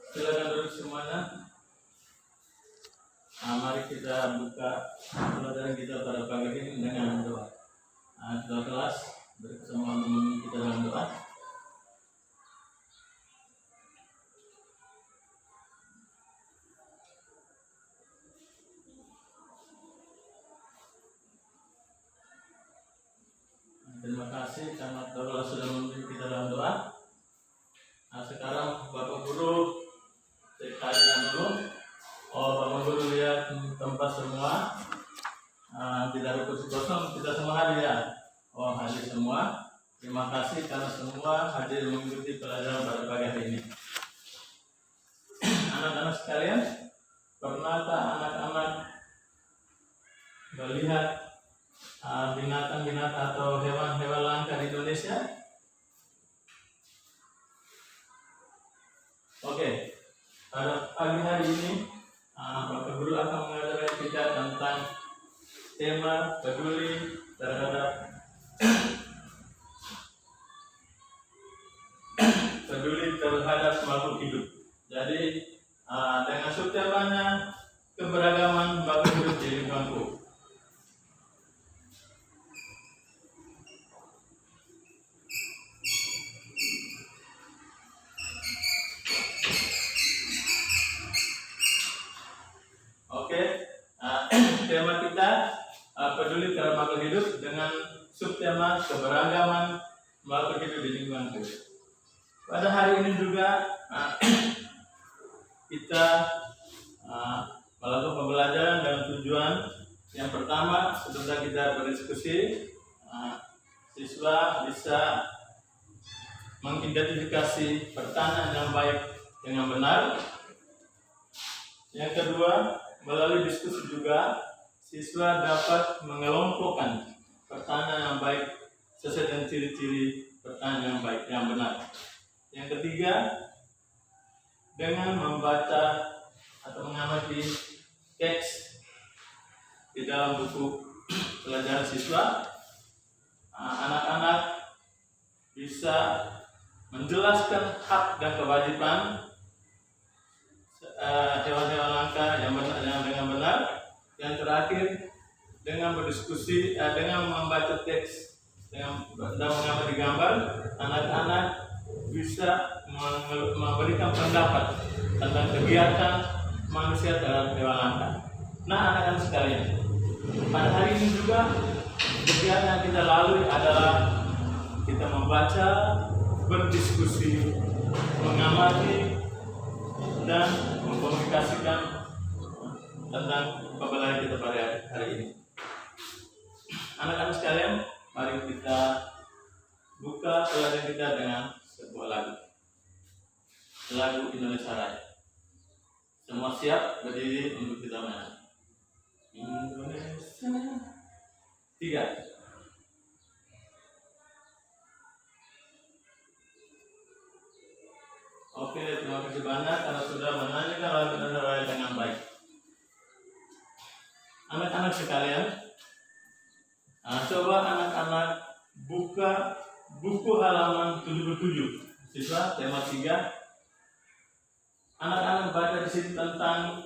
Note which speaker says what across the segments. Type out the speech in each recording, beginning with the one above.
Speaker 1: Silakan duduk semuanya. Mari kita buka pelajaran kita pada pagi ini dengan doa. Doa kelas bersama teman kita dalam doa. Terima kasih karena Allah sudah memimpin kita dalam doa. Sekarang Bapak Guru sekalian dulu. Bapak Guru lihat tempat semua. Tidak ada kursi kosong, kita semua hadir ya. Hadir semua. Terima kasih karena semua hadir mengikuti pelajaran pada pagi hari ini. Anak-anak sekalian, pernahkah anak-anak melihat binatang-binatang atau hewan-hewan langka di Indonesia? Oke, pada pagi hari ini Bapak Guru akan mengajarkan kita tentang tema peduli terhadap makhluk hidup. Jadi dengan subtemanya keberagaman makhluk hidup di lingkunganku. Oke, tema kita peduli terhadap makhluk hidup dengan subtema keberagaman makhluk hidup di lingkunganku. Pada hari ini juga kita melakukan pembelajaran dengan tujuan yang pertama, setelah kita berdiskusi, siswa bisa mengidentifikasi pertanyaan yang baik dengan benar. Yang kedua, melalui diskusi juga siswa dapat mengelompokkan pertanyaan yang baik sesuai dengan ciri-ciri pertanyaan yang baik yang benar. Yang ketiga, dengan membaca atau mengamati teks di dalam buku pelajaran siswa, anak-anak bisa menjelaskan hak dan kewajiban hewan-hewan langka yang dengan benar. Yang terakhir, dengan berdiskusi, dengan membaca teks dan mengamati gambar, anak-anak bisa memberikan pendapat tentang kegiatan manusia terhadap hewan langka. Nah, anak-anak sekalian, pada hari ini juga kegiatan yang kita lalui adalah kita membaca, berdiskusi, mengamati, dan mengkomunikasikan tentang pembelajaran kita pada hari ini. Anak-anak sekalian, mari kita buka pelajaran kita dengan sebuah lagu Indonesia Raya. Semua siap berdiri untuk kita menyanyi. Indonesia 3. Oke, terima kasih banyak karena sudah menyanyikan lagu Indonesia Raya dengan baik. Anak-anak sekalian, coba anak-anak buka buku halaman 77. Siswa tema 3. Anak-anak baca di sini tentang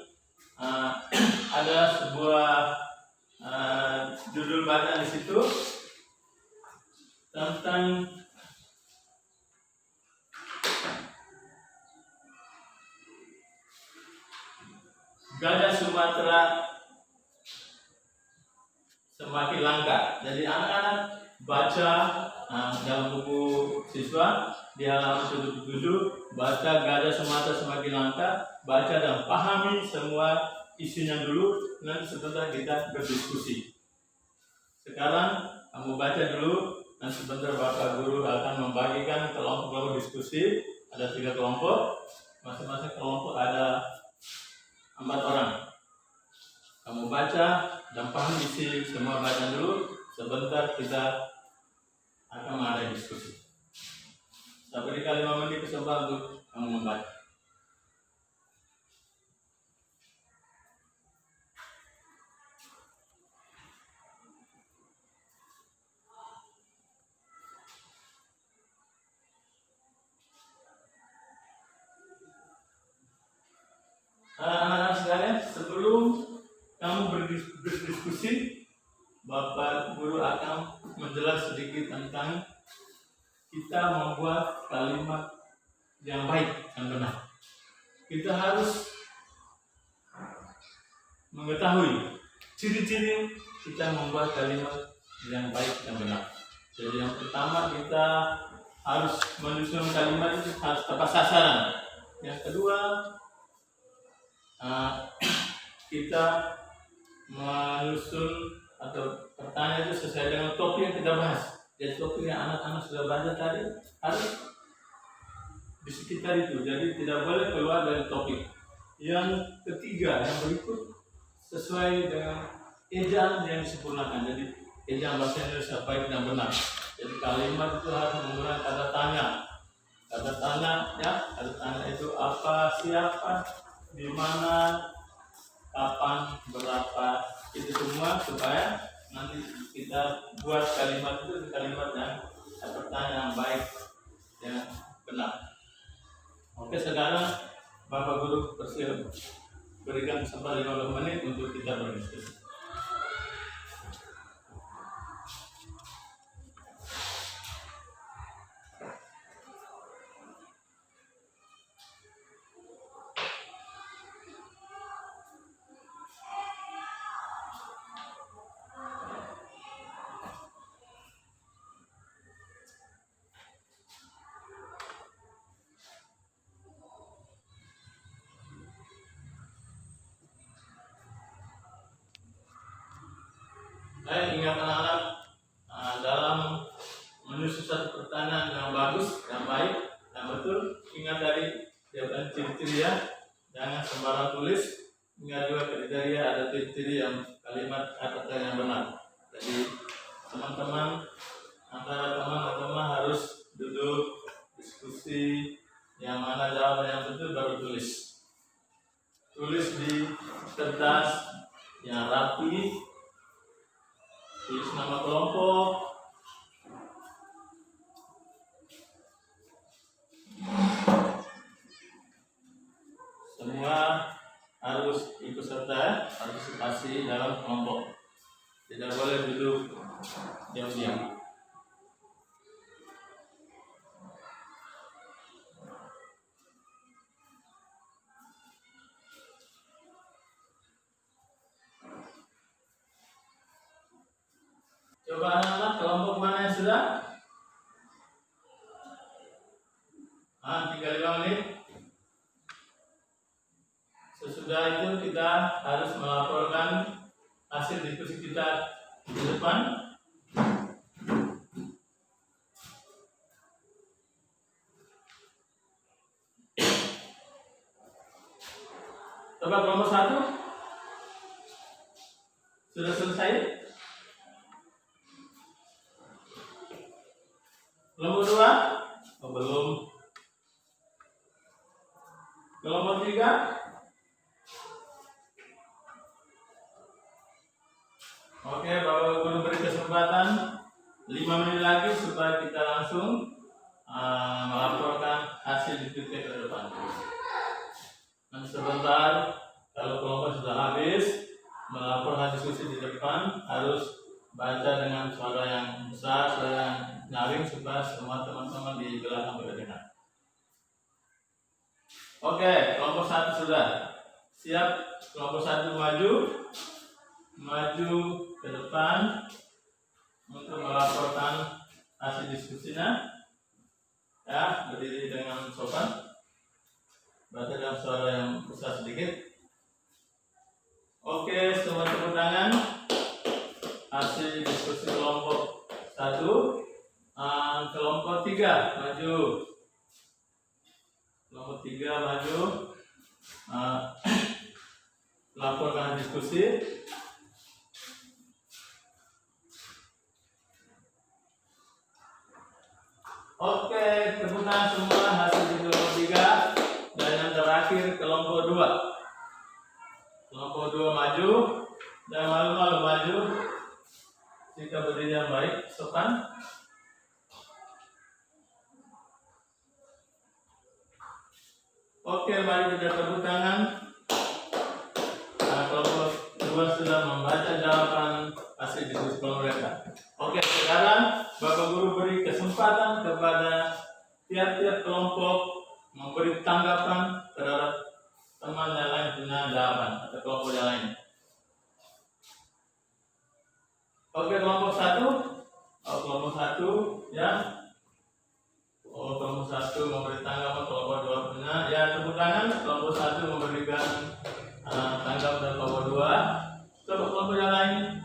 Speaker 1: ada sebuah judul bacaan di situ tentang gajah Sumatera semakin langka. Jadi anak-anak baca dalam buku siswa di halaman 77, baca gajah Sumatera semakin langka, baca dan pahami semua isinya dulu, nanti sebentar kita berdiskusi. Sekarang kamu baca dulu, dan sebentar Bapak Guru akan membagikan kelompok-kelompok diskusi. Ada 3 kelompok, masing-masing kelompok ada 4 orang. Kamu baca dan paham isi semua bacaan dulu, sebentar kita akan mengadakan diskusi. Saya berikan 5 menit kesempatan untuk kamu membaca. diskusi, Bapak Guru akan menjelaskan sedikit tentang kita membuat kalimat yang baik dan benar. Kita harus mengetahui ciri-ciri kita membuat kalimat yang baik dan benar. Jadi yang pertama, kita harus menyusun kalimat itu harus tepat sasaran. Yang kedua, kita menyusun atau pertanyaan itu sesuai dengan topik yang kita bahas. Jadi topik yang anak-anak sudah baca tadi harus di sekitar itu. Jadi tidak boleh keluar dari topik. Yang ketiga, yang berikut sesuai dengan ejaan yang disempurnakan. Jadi ejaan bahasa Indonesia baik dan benar. Jadi kalimat itu harus menggunakan kata tanya. Kata tanya, ya, kata tanya itu apa, siapa, di mana, kapan, berapa, itu semua supaya nanti kita buat kalimat itu kalimat yang pertanyaan yang baik, yang benar. Oke, sekarang Bapak Guru bersiap berikan sampai 15 menit untuk kita berdiskusi. Saya ingat anak-anak dalam menyusun satu pertanyaan yang bagus, yang baik, yang betul, ingat dari jawaban ciri-ciri ya, jangan sembarang tulis. Ingat juga kriteria, ada ciri-ciri yang kalimat kata yang benar. Jadi teman-teman, antara teman-teman harus duduk diskusi, yang mana jawaban yang betul baru tulis. Tulis di kertas yang rapi. Tulis nama kelompok, semua harus ikut serta partisipasi dalam kelompok. Tidak boleh duduk diam-diam. Coba anak-anak, kelompok mana yang sudah? 35 menit. Sesudah itu kita harus melaporkan hasil diskusi kita di depan. Coba kelompok 1 sudah selesai? Kelompok 2? Oh, belum. Kelompok 3? Oke, Bapak Guru beri kesempatan 5 menit lagi supaya kita langsung melaporkan hasil diskusi ke depan. Nanti sebentar, kalau kelompok sudah habis melaporkan diskusi di depan, harus baca dengan suara yang besar, suara yang nyaring supaya semua teman-teman di belakang berdengar. Oke, kelompok 1 sudah siap. Kelompok 1 maju ke depan untuk melaporkan hasil diskusinya. Ya, berdiri dengan sopan, baca dengan suara yang besar sedikit. Oke, semua tepuk tangan. Hasil diskusi kelompok 1. Kelompok 3 maju. Kelompok 3 maju. Laporkan diskusi. Oke, tepuk tangan semua hasil di kelompok 3. Dan yang terakhir kelompok 2. Kelompok 2 maju. Jangan malu-malu maju. Jika berdiri yang baik, sopan. Oke, mari kita tepuk tangan. Kelompok 2 sudah membaca jawaban hasil diskusi mereka. Oke, sekarang Bapak Guru beri kesempatan kepada tiap-tiap kelompok memberi tanggapan terhadap teman yang lain punya jawaban atau kelompok yang lain. Oke, kelompok satu, ya. Kelompok satu memberi tanggapan, kelompok dua punya. Ya, tepuk tangan. Kelompok satu memberikan tanggapan kelompok dua. Coba kelompok yang lain.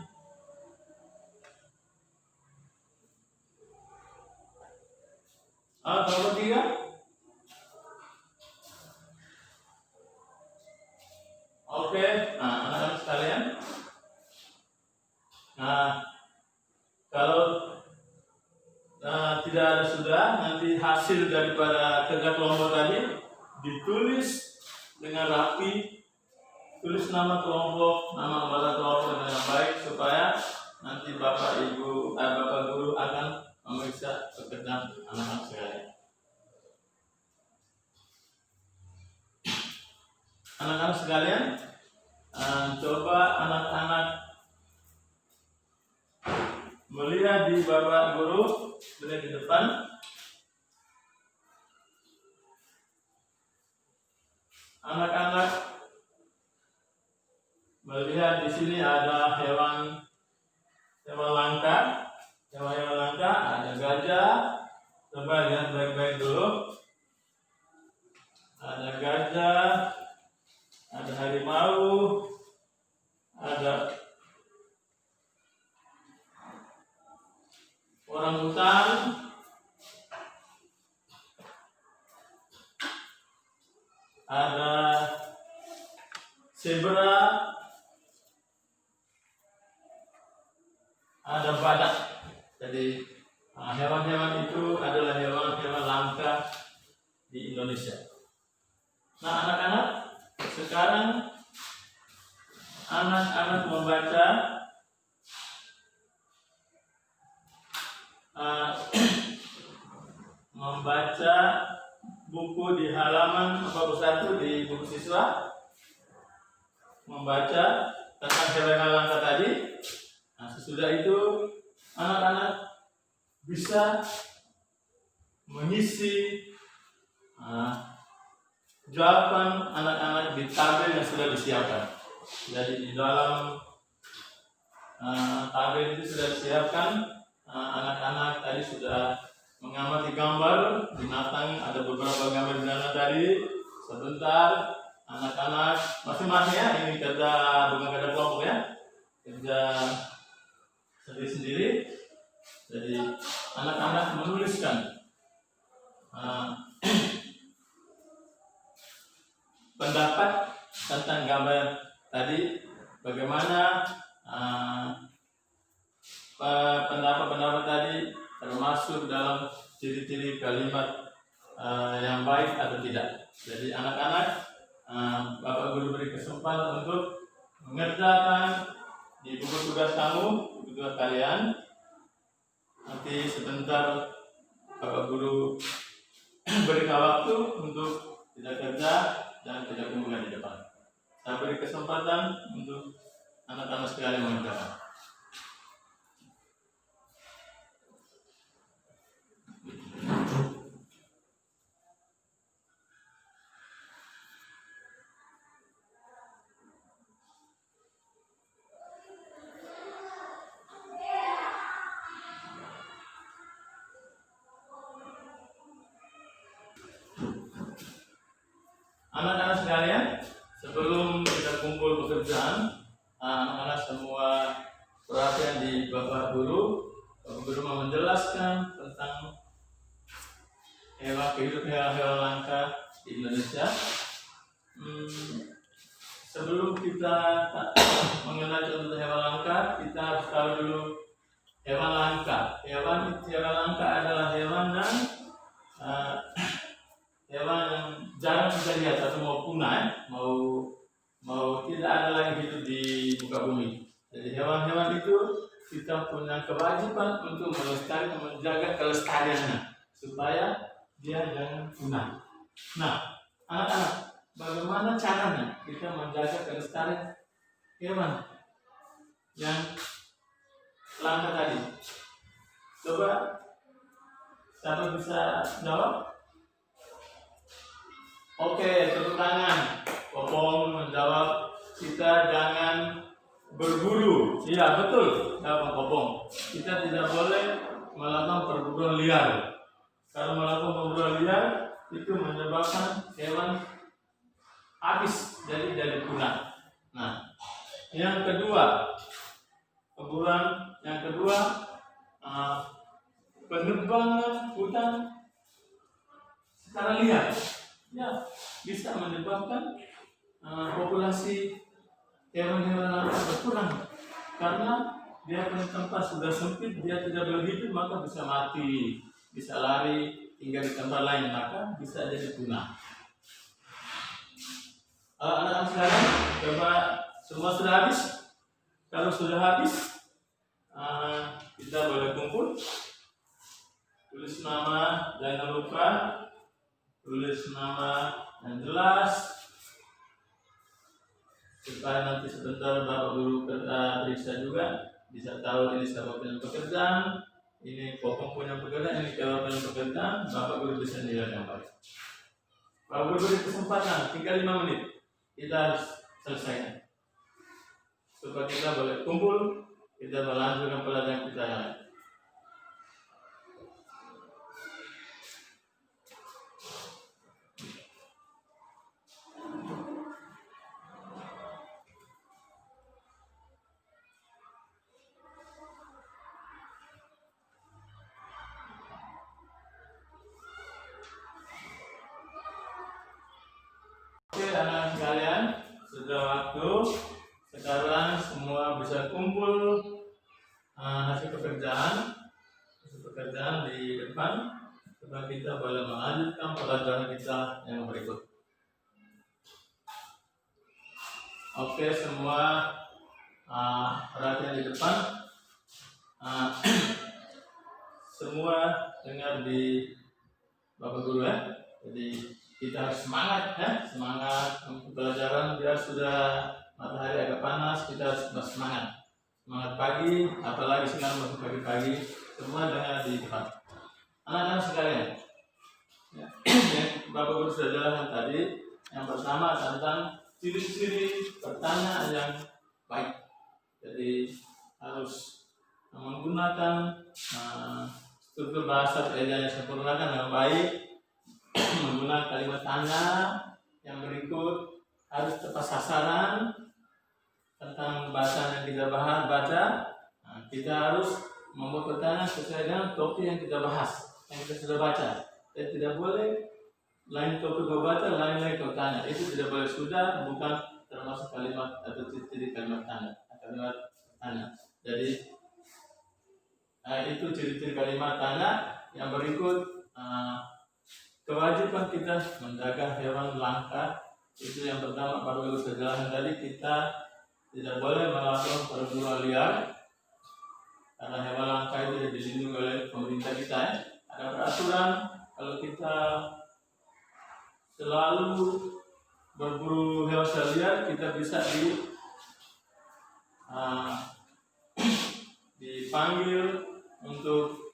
Speaker 1: Kelompok tiga. Oke, anak-anak sekalian. Kalau tidak ada sudah, nanti hasil daripada kerja kelompok tadi ditulis dengan rapi, tulis nama kelompok, nama anggota kelompok dengan baik supaya nanti Bapak Guru akan memeriksa pekerjaan anak-anak sekalian. Anak-anak sekalian, coba anak-anak melihat di Bapak Guru, melihat di depan. Anak-anak melihat di sini ada hewan langka, ada gajah. Coba lihat baik-baik dulu. Ada gajah, ada harimau, ada orangutan, ada zebra, ada badak. Jadi hewan-hewan itu adalah hewan-hewan langka di Indonesia. Nah, anak-anak, sekarang anak-anak membaca buku di halaman 41 di buku siswa, membaca tentang hewan langka tadi. Nah, sesudah itu anak-anak bisa mengisi jawaban anak-anak di tabel yang sudah disiapkan. Jadi di dalam tabel itu sudah disiapkan. Anak-anak tadi sudah mengamati gambar binatang, ada beberapa gambar binatang tadi. Sebentar, anak-anak masing-masing ya, ini kerja bukan kerja kelompok ya, kerja sendiri-sendiri. Jadi anak-anak menuliskan pendapat tentang gambar tadi, bagaimana pendapat tadi termasuk dalam ciri-ciri kalimat yang baik atau tidak. Jadi anak-anak, Bapak Guru beri kesempatan untuk mengerjakan di buku tugas buku tugas kalian. Nanti sebentar Bapak Guru berikan waktu untuk tidak kerja dan tidak kumpulkan di depan. Saya beri kesempatan untuk anak-anak sekalian mengerjakan. Anak-anak sekalian, sebelum kita kumpul pekerjaan, anak-anak semua perhatian di Bapak Guru. Bapak Guru mau menjelaskan tentang kehidupan hewan langka di Indonesia. Sebelum kita mengenal contoh hewan langka, kita harus tahu dulu hewan langka. Hewan langka adalah hewan yang jarang kita lihat atau mau punah, mau tidak ada lagi hidup di muka bumi. Jadi hewan-hewan itu kita punya kewajiban untuk melestarikan, menjaga kelestariannya supaya dia jangan punah. Nah, anak-anak, bagaimana caranya kita menjaga kelestarian hewan yang langka tadi? Coba siapa bisa jawab? Oke, tepuk tangan. Popong menjawab, kita jangan berburu. Iya betul, jawab Popong. Kita tidak boleh melakukan perburuan liar. Kalau melakukan perburuan liar itu menyebabkan hewan habis, jadi punah. Nah, yang kedua, penebangan hutan secara liar, ya bisa menyebabkan populasi hewan-hewan langka berkurang karena dia punya tempat sudah sempit, dia tidak boleh hidup, maka bisa mati, bisa lari tinggal di tempat lain, maka bisa jadi punah. Anak-anak sekarang coba semua sudah habis. Kalau sudah habis, kita boleh kumpul, tulis nama, jangan lupa tulis nama yang jelas supaya nanti sebentar Bapak Guru periksa juga, bisa tahu ini siapa punya pekerjaan, ini Popong punya pekerjaan, ini siapa punya pekerjaan, Bapak Guru bisa nilai yang baik. Bapak Guru beri kesempatan tinggal 5 menit, kita harus selesaikan supaya kita boleh kumpul, kita melanjutkan pelajaran kita yang lain. Oke anak sekalian, sudah waktu. Sekarang semua bisa kumpul hasil pekerjaan di depan supaya kita boleh melanjutkan pelajaran kita yang berikut. Oke semua perhatian di depan. Semua dengar di Bapak Guru ya. Jadi kita harus semangat ya, semangat untuk pelajaran biar sudah matahari agak panas, kita harus bersemangat. Semangat pagi, apalagi sekarang masih pagi-pagi, semua dengar di depan. Anak-anak sekalian, ya, yang Bapak Guru sudah jelaskan tadi, yang pertama tentang ciri-ciri pertanyaan yang baik. Jadi harus menggunakan struktur bahasa yang sempurna dengan baik, menggunakan kalimat tanya yang berikut, harus tepat sasaran tentang bahasa yang kita baca. Kita harus membuat pertanyaan sesuai dengan topik yang kita bahas, yang kita sudah baca. Dan tidak boleh lain topik kau baca, lain lagi kau tanya. Itu tidak boleh, sudah bukan termasuk kalimat atau ciri kalimat tanya. Jadi itu ciri-ciri kalimat tanya. Yang berikut, kewajiban kita menjaga hewan langka. Itu yang pertama, Pak Guru sudah jelaskan tadi, kita tidak boleh melakukan perburuan liar karena hewan langka itu dilindungi oleh pemerintah kita. Ada peraturan kalau kita selalu berburu hewan liar, kita bisa dipanggil untuk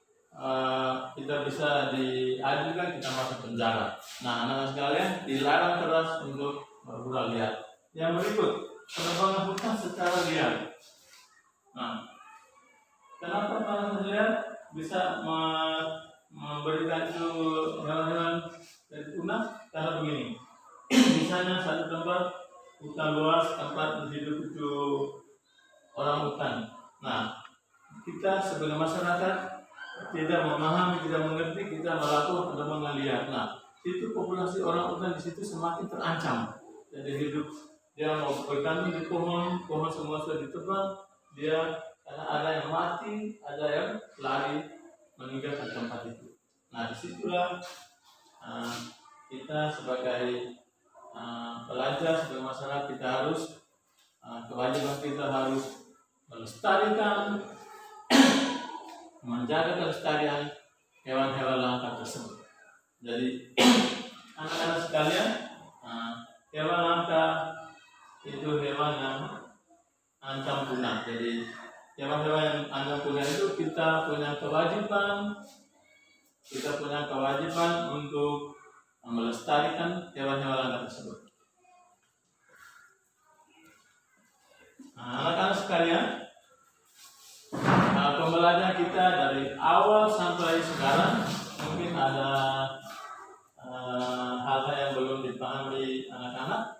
Speaker 1: kita bisa diajukan, kita masuk penjara. Nah, anak-anak sekalian dilarang keras untuk berburu liar. Yang berikut, penebangan hutan secara liar. Nah, kenapa penebangan liar bisa memberikan itu hewan-hewan dari punah? Karena begini, misalnya satu tempat hutan luas, tempat hidup itu orang hutan. Nah, kita sebagai masyarakat tidak memahami, tidak mengerti, kita melakukan penebangan liar. Nah, itu populasi orang hutan di situ semakin terancam. Jadi hidup dia mau bergantung di pohon semua sudah ditebang, dia karena ada yang mati, ada yang lari meninggalkan tempat itu. Nah, disitulah kita sebagai pelajar, sebagai masyarakat, kita harus kewajiban kita harus melestarikan, menjaga kelestarian hewan-hewan langka tersebut. Jadi anak-anak sekalian, hewan langka itu hewan yang ancam punah. Jadi hewan-hewan yang Anda punya itu kita punya kewajiban untuk melestarikan hewan-hewan Anda tersebut. Nah, anak-anak sekalian, pembelajaran kita dari awal sampai sekarang mungkin ada hal-hal yang belum dipahami anak-anak,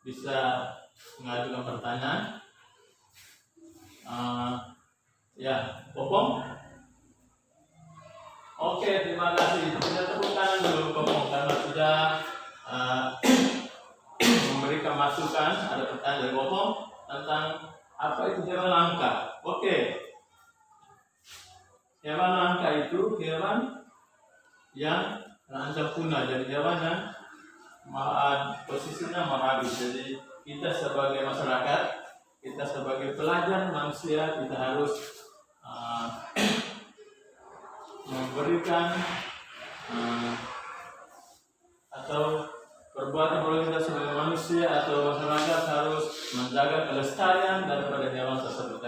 Speaker 1: bisa mengajukan pertanyaan. Ya, Popong. Oke, terima kasih. Kita tepuk tangan dulu Popong karena sudah memberikan masukan. Ada pertanyaan dari Popong tentang apa itu hewan langka. Oke. Hewan langka itu hewan yang terancam punah. Jadi hewan yang posisinya mau habis. Jadi kita sebagai masyarakat, kita sebagai pelajar manusia, kita harus memberikan atau perbuatan kita sebagai manusia atau masyarakat harus menjaga kelestarian daripada hewan tersebut.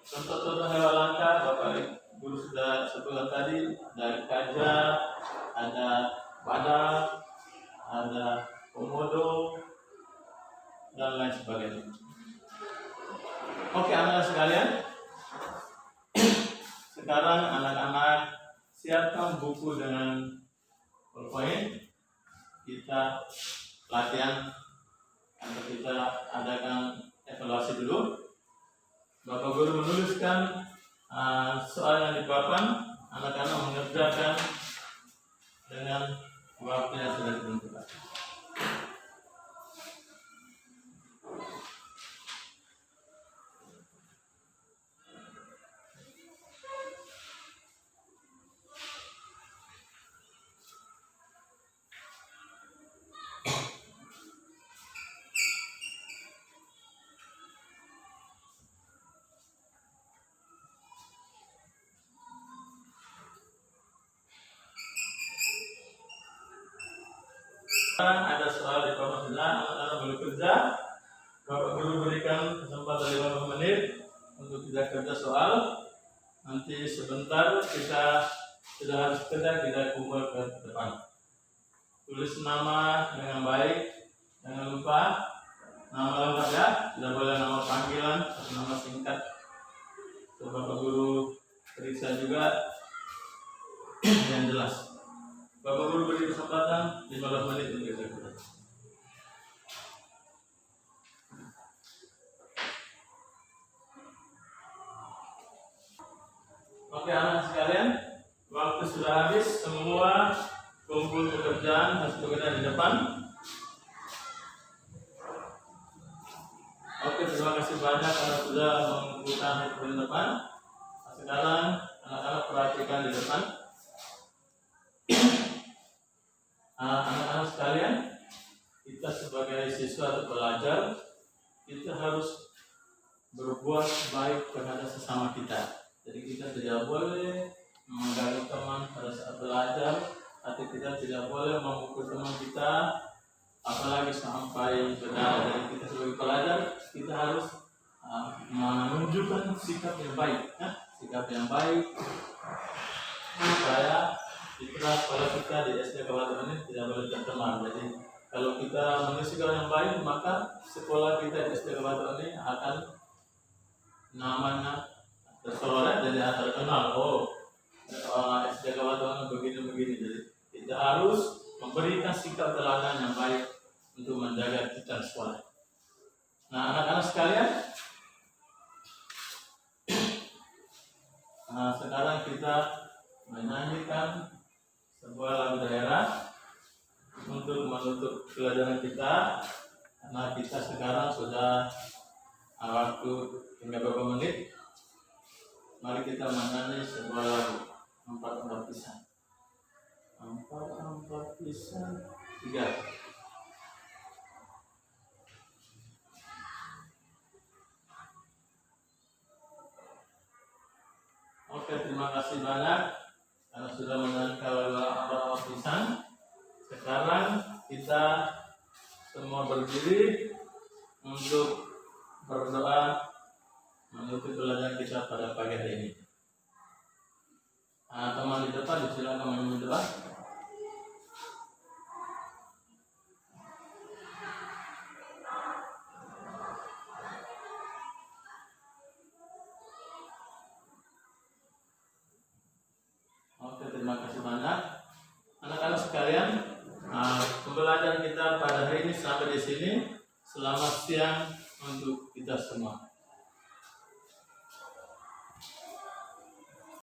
Speaker 1: Contoh-contoh hewan langka, Bapak Guru sudah sebutkan tadi, dari gajah, ada badak, ada komodo, dan lain sebagainya. Oke, anak-anak sekalian, sekarang anak-anak siapkan buku dengan poin. Kita latihan atau kita adakan evaluasi dulu. Bapak Guru menuliskan soal yang di papan, anak-anak mengerjakan dengan waktu yang sudah ditentukan. Ada soal di papan sebelah, anak-anak boleh kerja. Bapak Guru berikan kesempatan 15 menit untuk kita kerja soal. Nanti sebentar kita sudah harus kerja, kita kumpul ke depan. Tulis nama dengan baik, jangan lupa nama lengkap ya, tidak boleh nama panggilan atau nama singkat. Bapak Guru periksa juga yang jelas. Bapak Guru beri kesempatan 15 menit untuk kita kerja. Oke, anak sekalian, waktu sudah habis, semua kumpul pekerjaan hasil pekerjaan di depan. Oke, terima kasih banyak karena sudah mengumpulkan hasil di depan. Sekarang anak-anak perhatikan di depan. Anak-anak sekalian, kita sebagai siswa atau pelajar, kita harus berbuat baik terhadap sesama kita. Jadi kita tidak boleh mengganggu teman pada saat belajar, atau kita tidak boleh memukul teman kita, apalagi sampai berdarah. Jadi kita sebagai pelajar, kita harus menunjukkan sikap yang baik, supaya kita kalau kita di SD Kabupaten ini tidak boleh tercemar. Jadi kalau kita menunjukkan yang baik, maka sekolah kita di SD Kabupaten ini akan namanya tersohor, jadi akan terkenal. SD Kabupaten begini-begini. Jadi kita harus memberikan sikap teladan yang baik untuk menjaga kita sekolah. Nah, anak-anak sekalian, sekarang kita menyanyikan sebuah lagu daerah untuk menutup pelajaran kita, karena kita sekarang sudah waktu tinggal beberapa menit. Mari kita menyanyi sebuah lagu, empat pisang. 4 pisang 3. Oke, terima kasih banyak karena sudah menyanyikan lagu 4 pisang. Sekarang kita semua berdiri untuk berdoa menutup pelajaran kita pada pagi hari ini. Teman di depan silakan menemui doa. Oke, terima kasih banyak anak-anak sekalian. Pembelajaran kita pada hari ini sampai di sini. Selamat siang untuk kita semua.